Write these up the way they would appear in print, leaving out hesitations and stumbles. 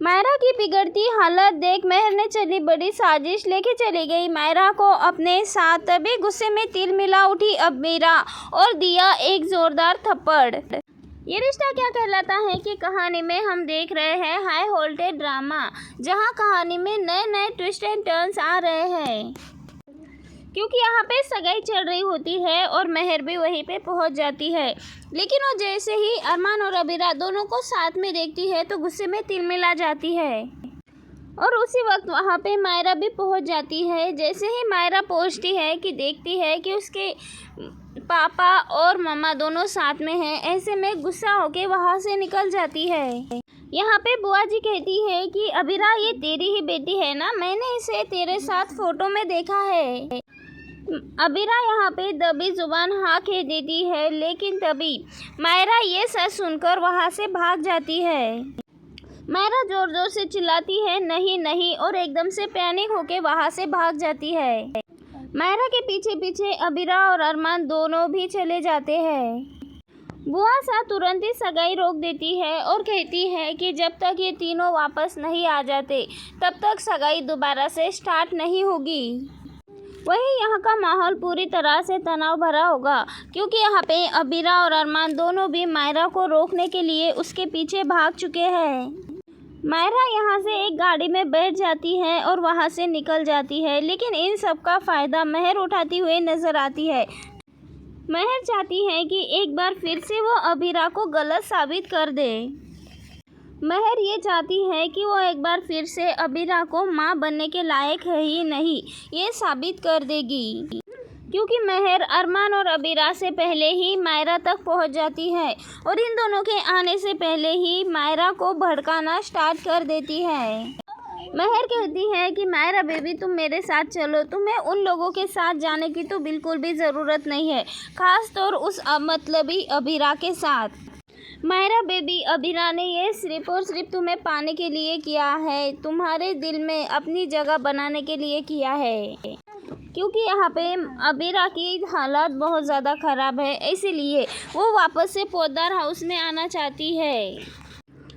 मायरा की बिगड़ती हालत देख मेहर ने चली बड़ी साजिश लेके चली गई मायरा को अपने साथ। तभी गुस्से में तिल मिला उठी अबीरा और दिया एक जोरदार थप्पड़। ये रिश्ता क्या कहलाता है कि कहानी में हम देख रहे हैं हाई वोल्टेज ड्रामा, जहां कहानी में नए नए ट्विस्ट एंड टर्न्स आ रहे हैं, क्योंकि यहाँ पे सगाई चल रही होती है और मेहर भी वहीं पे पहुँच जाती है। लेकिन वो जैसे ही अरमान और अबीरा दोनों को साथ में देखती है तो गुस्से में तिलमिला जाती है और उसी वक्त वहाँ पे मायरा भी पहुँच जाती है। जैसे ही मायरा पहुँचती है कि देखती है कि उसके पापा और मम्मा दोनों साथ में हैं, ऐसे में गुस्सा होके वहाँ से निकल जाती है। यहाँ पे बुआ जी कहती है कि अबीरा ये तेरी ही बेटी है ना, मैंने इसे तेरे साथ फोटो में देखा है। अबीरा यहाँ पे दबी जुबान हाँ कह देती है, लेकिन तभी मायरा ये सच सुनकर वहाँ से भाग जाती है। मायरा जोर जोर से चिल्लाती है नहीं नहीं, और एकदम से पैनिक होके वहाँ से भाग जाती है। मायरा के पीछे पीछे अबीरा और अरमान दोनों भी चले जाते हैं। बुआ सा तुरंत ही सगाई रोक देती है और कहती है कि जब तक ये तीनों वापस नहीं आ जाते तब तक सगाई दोबारा से स्टार्ट नहीं होगी। वहीं यहाँ का माहौल पूरी तरह से तनाव भरा होगा, क्योंकि यहाँ पे अबीरा और अरमान दोनों भी मायरा को रोकने के लिए उसके पीछे भाग चुके हैं। मायरा यहाँ से एक गाड़ी में बैठ जाती है और वहाँ से निकल जाती है, लेकिन इन सब का फ़ायदा मेहर उठाती हुई नज़र आती है। मेहर चाहती है कि एक बार फिर से वो अबीरा को गलत साबित कर दे। मेहर ये चाहती है कि वो एक बार फिर से अबीरा को माँ बनने के लायक है ही नहीं, ये साबित कर देगी, क्योंकि मेहर अरमान और अबीरा से पहले ही मायरा तक पहुंच जाती है और इन दोनों के आने से पहले ही मायरा को भड़काना स्टार्ट कर देती है। मेहर कहती है कि मायरा बेबी तुम मेरे साथ चलो, तुम्हें उन लोगों के साथ जाने की तो बिल्कुल भी ज़रूरत नहीं है, ख़ास तौर उस अमतलबी अबीरा के साथ। मायरा बेबी अबीरा ने ये सिर्फ और सिर्फ तुम्हें पाने के लिए किया है, तुम्हारे दिल में अपनी जगह बनाने के लिए किया है, क्योंकि यहाँ पे अबीरा की हालत बहुत ज़्यादा ख़राब है, इसीलिए वो वापस से पोद्दार हाउस में आना चाहती है।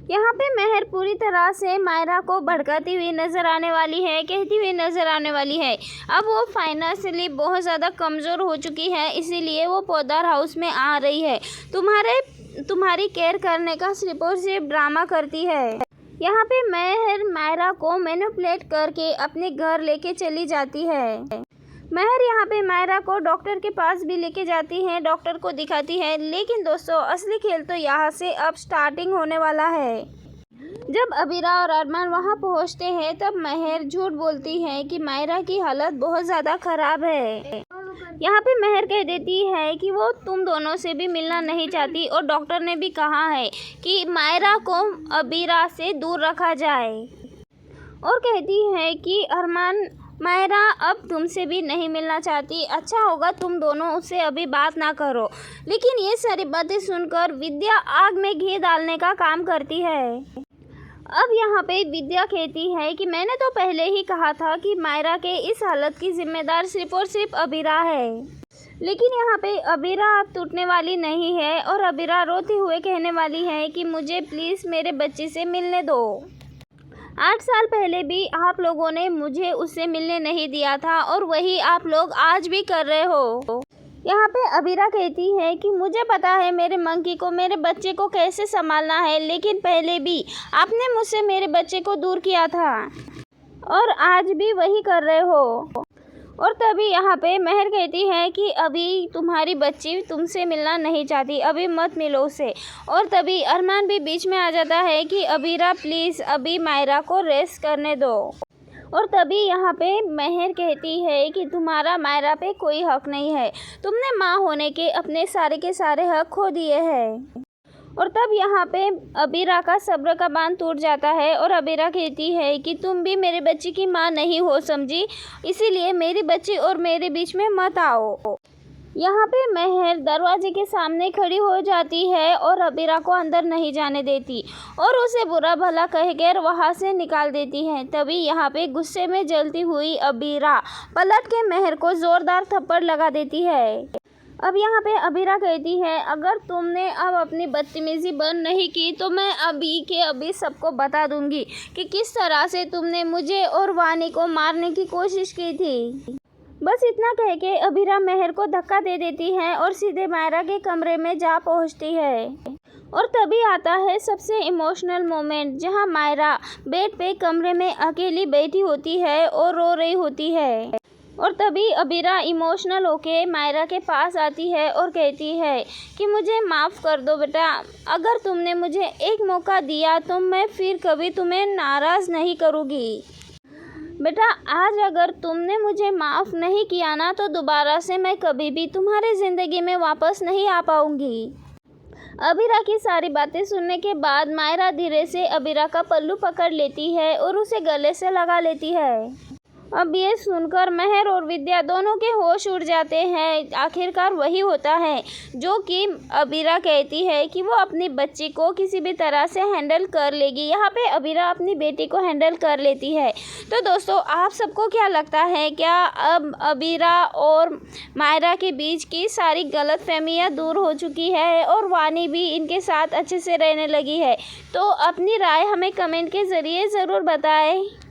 यहाँ पे मेहर पूरी तरह से मायरा को भड़काती हुई नज़र आने वाली है, कहती हुई नज़र आने वाली है अब वो फाइनेंशियली बहुत ज़्यादा कमज़ोर हो चुकी है, इसीलिए वो पोद्दार हाउस में आ रही है, तुम्हारी केयर करने का सिर्फ और सिर्फ ड्रामा करती है। यहाँ पे मेहर मायरा को मैनिपुलेट करके अपने घर लेके चली जाती है। मेहर यहाँ पे मायरा को डॉक्टर के पास भी लेके जाती है, डॉक्टर को दिखाती है, लेकिन दोस्तों असली खेल तो यहाँ से अब स्टार्टिंग होने वाला है। जब अबीरा और अरमान वहाँ पहुँचते हैं तब मेहर झूठ बोलती है कि मायरा की हालत बहुत ज़्यादा ख़राब है। यहाँ पे मेहर कह देती है कि वो तुम दोनों से भी मिलना नहीं चाहती और डॉक्टर ने भी कहा है कि मायरा को अबीरा से दूर रखा जाए, और कहती है कि अरमान मायरा अब तुमसे भी नहीं मिलना चाहती, अच्छा होगा तुम दोनों उससे अभी बात ना करो। लेकिन ये सारी बातें सुनकर विद्या आग में घी डालने का काम करती है। अब यहाँ पे विद्या कहती है कि मैंने तो पहले ही कहा था कि मायरा के इस हालत की जिम्मेदार सिर्फ और सिर्फ अबीरा है, लेकिन यहाँ पे अबीरा अब टूटने वाली नहीं है और अबीरा रोते हुए कहने वाली है कि मुझे प्लीज़ मेरे बच्चे से मिलने दो। 8 साल पहले भी आप लोगों ने मुझे उससे मिलने नहीं दिया था और वही आप लोग आज भी कर रहे हो। यहाँ पे अबीरा कहती है कि मुझे पता है मेरे मंकी को, मेरे बच्चे को कैसे संभालना है, लेकिन पहले भी आपने मुझसे मेरे बच्चे को दूर किया था और आज भी वही कर रहे हो। और तभी यहाँ पे मेहर कहती है कि अभी तुम्हारी बच्ची तुमसे मिलना नहीं चाहती, अभी मत मिलो उसे। और तभी अरमान भी बीच में आ जाता है कि अबीरा प्लीज़ अभी मायरा को रेस्ट करने दो। और तभी यहाँ पे मेहर कहती है कि तुम्हारा मायरा पे कोई हक नहीं है, तुमने माँ होने के अपने सारे के सारे हक खो दिए हैं। और तब यहाँ पे अबीरा का सब्र का बांध टूट जाता है और अबीरा कहती है कि तुम भी मेरे बच्चे की माँ नहीं हो समझी, इसीलिए मेरी बच्ची और मेरे बीच में मत आओ। यहाँ पे मेहर दरवाजे के सामने खड़ी हो जाती है और अबीरा को अंदर नहीं जाने देती और उसे बुरा भला कहकर वहाँ से निकाल देती है। तभी यहाँ पे गुस्से में जलती हुई अबीरा पलट के मेहर को ज़ोरदार थप्पड़ लगा देती है। अब यहाँ पे अबीरा कहती है, अगर तुमने अब अपनी बदतमीज़ी बंद नहीं की तो मैं अभी के अभी सबको बता दूंगी कि किस तरह से तुमने मुझे और वानी को मारने की कोशिश की थी। बस इतना कह के अबीरा मेहर को धक्का दे देती है और सीधे मायरा के कमरे में जा पहुँचती है। और तभी आता है सबसे इमोशनल मोमेंट, जहाँ मायरा बेड पे कमरे में अकेली बैठी होती है और रो रही होती है। और तभी अबीरा इमोशनल होके मायरा के पास आती है और कहती है कि मुझे माफ़ कर दो बेटा, अगर तुमने मुझे एक मौका दिया तो मैं फिर कभी तुम्हें नाराज़ नहीं करूँगी। बेटा आज अगर तुमने मुझे माफ़ नहीं किया ना तो दोबारा से मैं कभी भी तुम्हारी ज़िंदगी में वापस नहीं आ पाऊँगी। अबीरा की सारी बातें सुनने के बाद मायरा धीरे से अबीरा का पल्लू पकड़ लेती है और उसे गले से लगा लेती है। अब ये सुनकर मेहर और विद्या दोनों के होश उड़ जाते हैं। आखिरकार वही होता है जो कि अबीरा कहती है कि वो अपनी बच्ची को किसी भी तरह से हैंडल कर लेगी। यहाँ पे अबीरा अपनी बेटी को हैंडल कर लेती है। तो दोस्तों आप सबको क्या लगता है, क्या अब अबीरा और मायरा के बीच की सारी गलतफहमियाँ दूर हो चुकी है और वानी भी इनके साथ अच्छे से रहने लगी है? तो अपनी राय हमें कमेंट के ज़रिए ज़रूर बताएं।